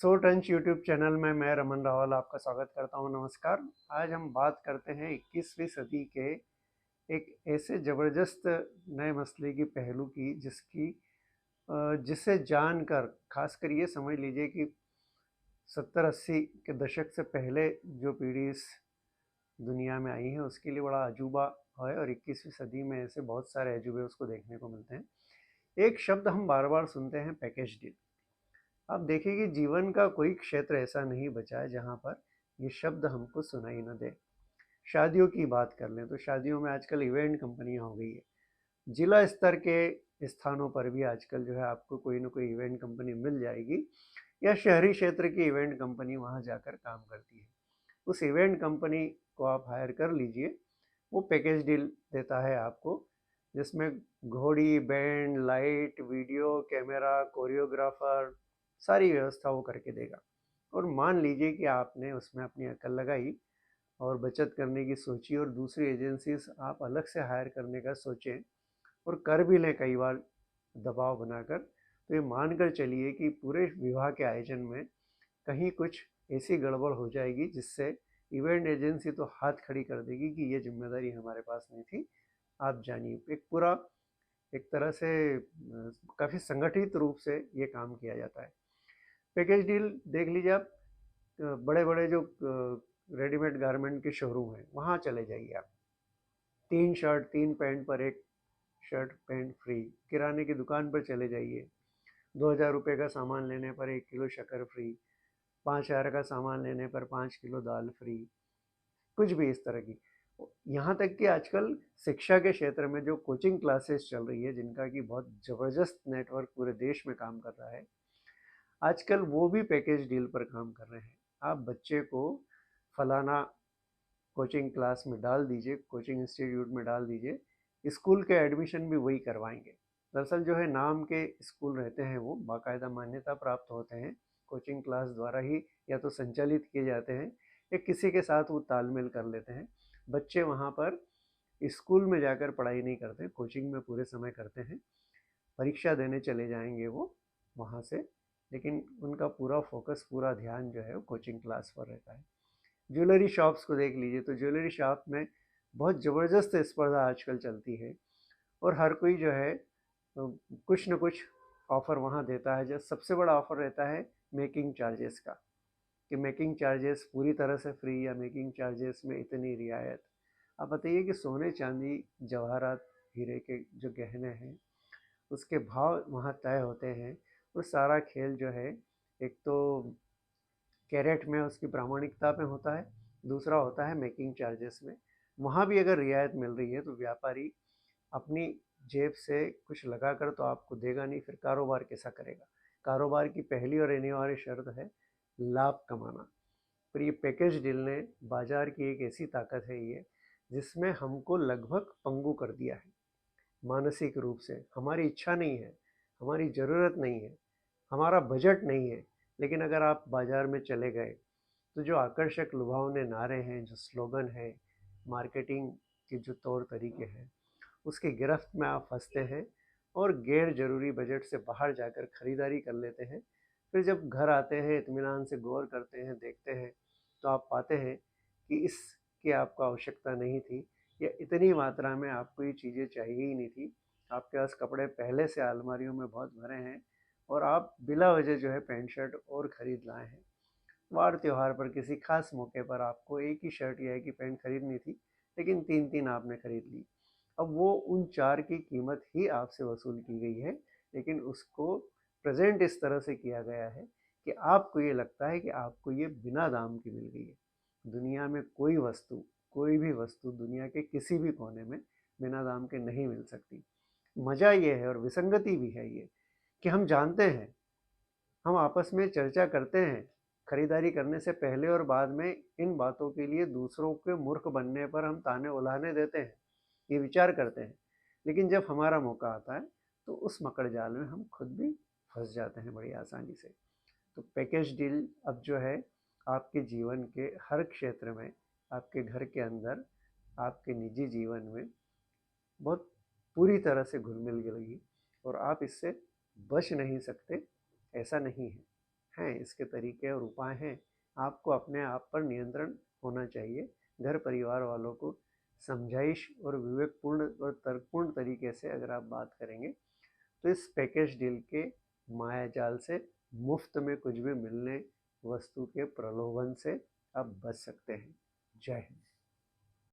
सो टंच YouTube channel में मैं रमन रावल आपका स्वागत करता हूं। नमस्कार। आज हम बात करते हैं 21वीं सदी के एक ऐसे ज़बरदस्त नए मसले की पहलू की जिसे जानकर खासकर ये समझ लीजिए कि 70-80 के दशक से पहले जो पीढ़ी इस दुनिया में आई है उसके लिए बड़ा अजूबा है, और 21वीं सदी में ऐसे बहुत सारे अजूबे उसको देखने को मिलते हैं। एक शब्द हम बार बार सुनते हैं, पैकेज डील। आप देखिए कि जीवन का कोई क्षेत्र ऐसा नहीं बचा है जहाँ पर ये शब्द हमको सुनाई न दे। शादियों की बात कर लें तो शादियों में आजकल इवेंट कंपनियां हो गई है। जिला स्तर के स्थानों पर भी आजकल जो है आपको कोई ना कोई इवेंट कंपनी मिल जाएगी, या शहरी क्षेत्र की इवेंट कंपनी वहाँ जाकर काम करती है। उस इवेंट कंपनी को आप हायर कर लीजिए, वो पैकेज डील देता है आपको, जिसमें घोड़ी, band, light, video, camera, choreographer, सारी व्यवस्था वो करके देगा। और मान लीजिए कि आपने उसमें अपनी अकल लगाई और बचत करने की सोची, और दूसरी एजेंसीज आप अलग से हायर करने का सोचें और कर भी लें कई बार दबाव बनाकर, तो ये मानकर चलिए कि पूरे विवाह के आयोजन में कहीं कुछ ऐसी गड़बड़ हो जाएगी जिससे इवेंट एजेंसी तो हाथ खड़ी कर देगी कि ये जिम्मेदारी हमारे पास नहीं थी, आप जानिए। एक पूरा एक तरह से काफ़ी संगठित रूप से ये काम किया जाता है। पैकेज डील देख लीजिए आप, बड़े बड़े जो रेडीमेड गारमेंट के शोरूम हैं वहाँ चले जाइए आप। 3 शर्ट 3 पैंट पर एक शर्ट पैंट फ्री। किराने की दुकान पर चले जाइए, 2,000 रुपये का सामान लेने पर 1 किलो शक्कर फ्री, 5,000 का सामान लेने पर 5 किलो दाल फ्री, कुछ भी इस तरह की। यहाँ तक कि आजकल शिक्षा के क्षेत्र में जो कोचिंग क्लासेस चल रही है, जिनका कि बहुत ज़बरदस्त नेटवर्क पूरे देश में काम कर रहा है, आजकल वो भी पैकेज डील पर काम कर रहे हैं। आप बच्चे को फलाना कोचिंग क्लास में डाल दीजिए, कोचिंग इंस्टीट्यूट में डाल दीजिए, स्कूल के एडमिशन भी वही करवाएंगे। दरअसल जो है नाम के स्कूल रहते हैं, वो बाकायदा मान्यता प्राप्त होते हैं, कोचिंग क्लास द्वारा ही या तो संचालित किए जाते हैं या किसी के साथ वो तालमेल कर लेते हैं। बच्चे वहाँ पर स्कूल में जाकर पढ़ाई नहीं करते, कोचिंग में पूरे समय करते हैं। परीक्षा देने चले जाएंगे वो वहाँ से, लेकिन उनका पूरा फोकस, पूरा ध्यान जो है वो कोचिंग क्लास पर रहता है। ज्वेलरी शॉप्स को देख लीजिए तो ज्वेलरी शॉप में बहुत ज़बरदस्त स्पर्धा आजकल चलती है, और हर कोई जो है कुछ न कुछ ऑफ़र वहाँ देता है। जो सबसे बड़ा ऑफ़र रहता है मेकिंग चार्जेस का, कि मेकिंग चार्जेस पूरी तरह से फ्री या मेकिंग चार्जेस में इतनी रियायत। आप बताइए कि सोने, चांदी, जवाहरात, हीरे के जो गहने हैं उसके भाव वहाँ तय होते हैं। और सारा खेल जो है, एक तो कैरेट में उसकी प्रामाणिकता में होता है, दूसरा होता है मेकिंग चार्जेस में। वहाँ भी अगर रियायत मिल रही है तो व्यापारी अपनी जेब से कुछ लगा कर तो आपको देगा नहीं, फिर कारोबार कैसा करेगा। कारोबार की पहली और अनिवार्य शर्त है लाभ कमाना। पर ये पैकेज डील ने बाजार की एक ऐसी ताकत है ये, जिसमें हमको लगभग पंगु कर दिया है। मानसिक रूप से हमारी इच्छा नहीं है, हमारी ज़रूरत नहीं है, हमारा बजट नहीं है, लेकिन अगर आप बाज़ार में चले गए तो जो आकर्षक लुभावने नारे हैं, जो स्लोगन है, मार्केटिंग के जो तौर तरीके हैं, उसकी गिरफ्त में आप फंसते हैं और गैर ज़रूरी बजट से बाहर जाकर ख़रीदारी कर लेते हैं। फिर जब घर आते हैं, इत्मीनान से गौर करते हैं, देखते हैं, तो आप पाते हैं कि इसकी आपको आवश्यकता नहीं थी, या इतनी मात्रा में आपको ये चीज़ें चाहिए ही नहीं थी। आपके पास कपड़े पहले से अलमारियों में बहुत भरे हैं और आप बिला वजह जो है पैंट शर्ट और ख़रीद लाए हैं। वार त्योहार पर, किसी खास मौके पर आपको एक ही शर्ट या एक ही पैंट खरीदनी थी, लेकिन 3-3 आपने खरीद ली। अब वो उन 4 की कीमत ही आपसे वसूल की गई है, लेकिन उसको प्रेजेंट इस तरह से किया गया है कि आपको ये लगता है कि आपको ये बिना दाम की मिल गई है। दुनिया में कोई वस्तु, कोई भी वस्तु दुनिया के किसी भी कोने में बिना दाम के नहीं मिल सकती। मज़ा ये है और विसंगति भी है ये, कि हम जानते हैं, हम आपस में चर्चा करते हैं खरीदारी करने से पहले और बाद में, इन बातों के लिए दूसरों के मूर्ख बनने पर हम ताने उलाहने देते हैं, ये विचार करते हैं। लेकिन जब हमारा मौका आता है तो उस मकड़ जाल में हम खुद भी फंस जाते हैं बड़ी आसानी से। तो पैकेज डील अब जो है आपके जीवन के हर क्षेत्र में, आपके घर के अंदर, आपके निजी जीवन में बहुत पूरी तरह से घुल मिल गई, और आप इससे बच नहीं सकते, ऐसा नहीं है। हैं, इसके तरीके और उपाय हैं। आपको अपने आप पर नियंत्रण होना चाहिए। घर परिवार वालों को समझाइश और विवेकपूर्ण और तर्कपूर्ण तरीके से अगर आप बात करेंगे तो इस पैकेज डील के माया जाल से, मुफ्त में कुछ भी मिलने वस्तु के प्रलोभन से आप बच सकते हैं। जय हिंद।